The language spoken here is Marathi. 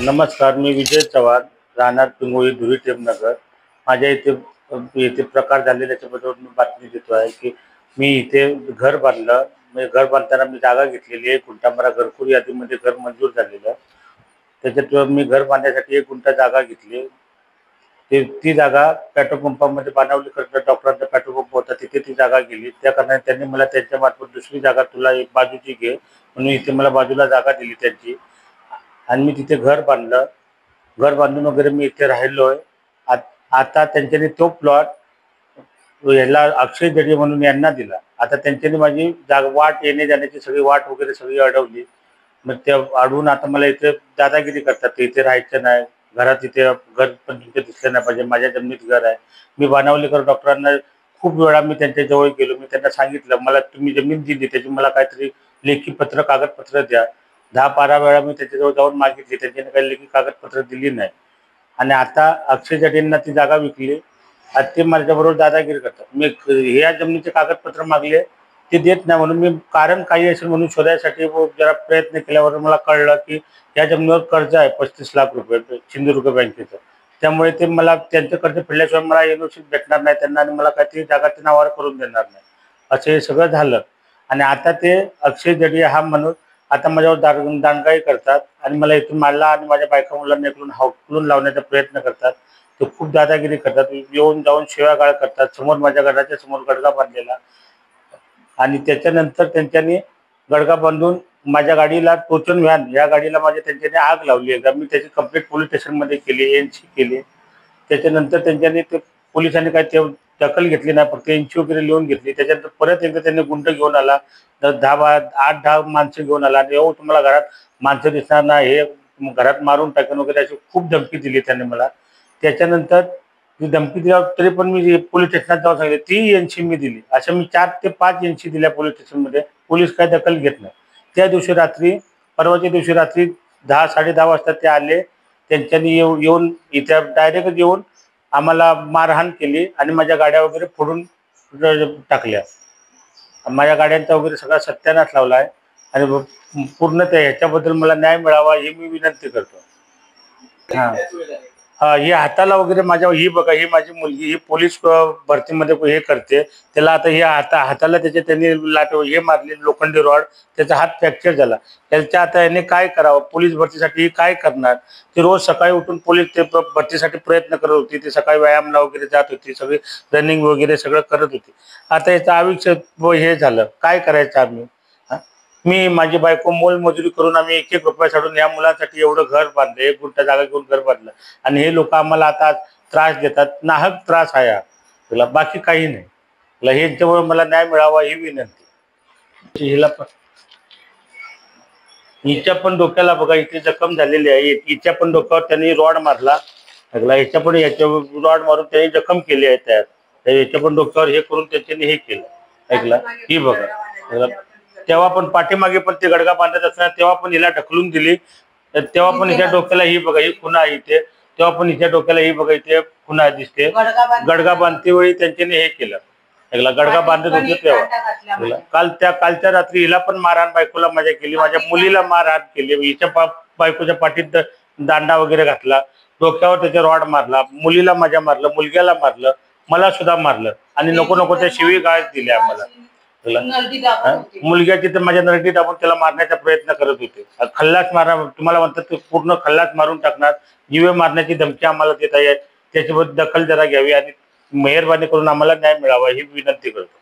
नमस्कार, मी विजय चव्हाण, राहणार पिंगोळी, धुरी टेमनगर. माझ्या इथे प्रकार झाले त्याच्याबद्दल मी बातमी देतो आहे की मी इथे घर बांधलं. मी घर बांधताना मी जागा घेतलेली आहे. 1 गुंठा मला घरकुल यादीमध्ये घर मंजूर झालेलं. त्याच्यात मी घर बांधण्यासाठी 1 गुंठा जागा घेतली. ती जागा पेट्रोल पंपामध्ये बनवली करता डॉक्टरांचा पेट्रोल पंप होता, तिथे ती जागा गेली. त्या कारणाने त्यांनी मला त्यांच्यामार्फत दुसरी जागा तुला एक बाजूची घे म्हणून इथे मला बाजूला जागा दिली त्यांची. आणि मी तिथे घर बांधलं. घर बांधून वगैरे मी इथे राहिलो आहे. आता त्यांच्यानी तो प्लॉट याला अक्षय जडे म्हणून यांना दिला. आता त्यांच्यानी माझी वाट येणे जाण्याची सगळी वाट वगैरे सगळी अडवली. मग त्या अडवून आता मला इथे दादागिरी करतात. ते इथे राहायचं नाही, घरात इथे घर पण तिथे दिसलं नाही पाहिजे. माझ्या जमिनीत घर आहे. मी बाणावलेकर डॉक्टरांना खूप वेळा मी त्यांच्या जवळ गेलो. मी त्यांना सांगितलं, मला तुम्ही जमीन दिली त्याची मला काहीतरी लेखी पत्र कागदपत्र द्या. 10-12 वेळा मी त्याच्याजवळ जाऊन मागितली. त्यांच्याने काही लेखी कागदपत्र दिली नाही. आणि आता अक्षय जडेंना ती जागा विकली. आता ते माझ्याबरोबर दादागिरी करतात. मी ह्या जमिनीचे कागदपत्र मागले, ते देत नाही. म्हणून मी कारण काही असेल म्हणून शोधायसाठी जरा प्रयत्न केल्यावर मला कळलं की या जमिनीवर कर्ज आहे 35 लाख रुपये सिंधुदुर्ग बँकेचं. त्यामुळे ते मला त्यांचं कर्ज फेडल्याशिवाय मला एनओसी भेटणार नाही त्यांना आणि मला काहीतरी जागा ते नावावर करून देणार नाही, असं हे सगळं झालं. आणि आता ते अक्षय जडे हा म्हणून आता माझ्यावर दांडगाई करतात आणि मला इथून मारला आणि माझ्या बायका मुलांना इकडून हाकलून लावण्याचा प्रयत्न करतात. ते खूप दादागिरी करतात. येऊन जाऊन शिव्यागाळ करतात. समोर माझ्या घराच्या समोर गडगा बांधलेला. आणि त्याच्यानंतर त्यांच्यानी गडगा बांधून माझ्या गाडीला टोचन व्हॅन या गाडीला त्यांच्यानी आग लावली. एकदा मी त्याची कंप्लेंट पोलीस स्टेशनमध्ये केली, एनसी केली. त्याच्यानंतर त्यांच्यानी ते पोलिसांनी काही ते दखल घेतली नाही, फक्त एनसी वगैरे लिहून घेतली. त्याच्यानंतर परत एकदा त्यांनी गुंड घेऊन आला. 8-10 माणसं घेऊन आला आणि तुम्हाला घरात माणसं दिसणार नाही, हे घरात मारून टाकेन वगैरे अशी खूप धमकी दिली त्यांनी मला. त्याच्यानंतर ती धमकी दिल्यावर तरी पण मी पोलीस स्टेशनात जाऊन सांगितले, ती एनसी मी दिली. अशा मी 4 ते 5 एनसी दिल्या पोलीस स्टेशनमध्ये. पोलीस काही दखल घेत नाही. त्या दिवशी रात्री, परवाच्या दिवशी रात्री 10-10:30 वाजता ते आले. त्यांच्यानी येऊन इथे डायरेक्ट येऊन आम्हाला मारहाण केली आणि माझ्या गाड्या वगैरे फोडून टाकल्या. माझ्या गाड्यांचा वगैरे सगळा सत्यानाश लावला आहे. आणि पूर्ण ह्याच्याबद्दल मला न्याय मिळावा ही मी विनंती करतो. हां हां, ही हाताला वगैरे माझ्या, ही बघा, ही माझी मुलगी, ही पोलीस भरतीमध्ये हे करते. त्याला आता ही हाताला त्यांनी हे मारले लोखंडी रॉड. त्याचा हात फ्रॅक्चर झाला. त्याच्या आता याने काय करावं? पोलीस भरतीसाठी काय करणार? ते रोज सकाळी उठून पोलीस ते भरतीसाठी प्रयत्न करत होती. ते सकाळी व्यायामला वगैरे जात होती, सगळी रनिंग वगैरे सगळं करत होती. आता याचं आयुष्य हे झालं, काय करायचं आम्ही? मी माझी बायको मोलमजुरी करून आम्ही 1-1 रुपया सोडून या मुलांसाठी एवढं घर बांधलं, 1 गुंठा जागा घेऊन घर बांधलं. आणि हे लोक आम्हाला आता त्रास देतात. नाहक त्रास आहे हा, तुला बाकी काही नाही. ह्यांच्यामुळे मला न्याय मिळावा ही विनंती. हिच्या पण डोक्याला बघा इथे जखम झालेली आहे. हिच्या पण डोक्यावर त्यांनी रॉड मारला. ह्याच्या पण रॉड मारून त्यांनी जखम केली आहे. ह्याच्या पण डोक्यावर हे करून त्यांनी हे केलं. ऐकला, ही बघा. तेव्हा पण पाठीमागे पण ते गडगा बांधत असताना तेव्हा पण हिला ढकलून दिली. तेव्हा पण हिच्या डोक्याला ही बघा, ही खुणा आहे इथे. तेव्हा पण हिच्या डोक्याला ही बघा इथे खुणा दिसते. गडगा बांधते वेळी त्यांच्याने हे केलं. गडगा बांधत होते तेव्हा. कालच्या रात्री हिला पण मारहाण बायकोला माझ्या केली. माझ्या मुलीला मारहाण केली. हिच्या बायकोच्या पाठीत दांडा वगैरे घातला. डोक्यावर त्याच्या रॉड मारला. मुलीला माझ्या मारलं, मुलग्याला मारलं, मला सुद्धा मारलं. आणि नको नको त्या शिवी गाळ दिल्या आम्हाला. मुलग्याची तर माझ्या नरडी दाबून त्याला मारण्याचा प्रयत्न करत होते. खल्लास मारा तुम्हाला म्हणतात, ते पूर्ण खल्लास मारून टाकणार, जीवे मारण्याची धमकी आम्हाला देत आहे. त्याच्याबद्दल दखल जरा घ्यावी आणि मेहरबानी करून आम्हाला न्याय मिळावा ही विनंती करतो.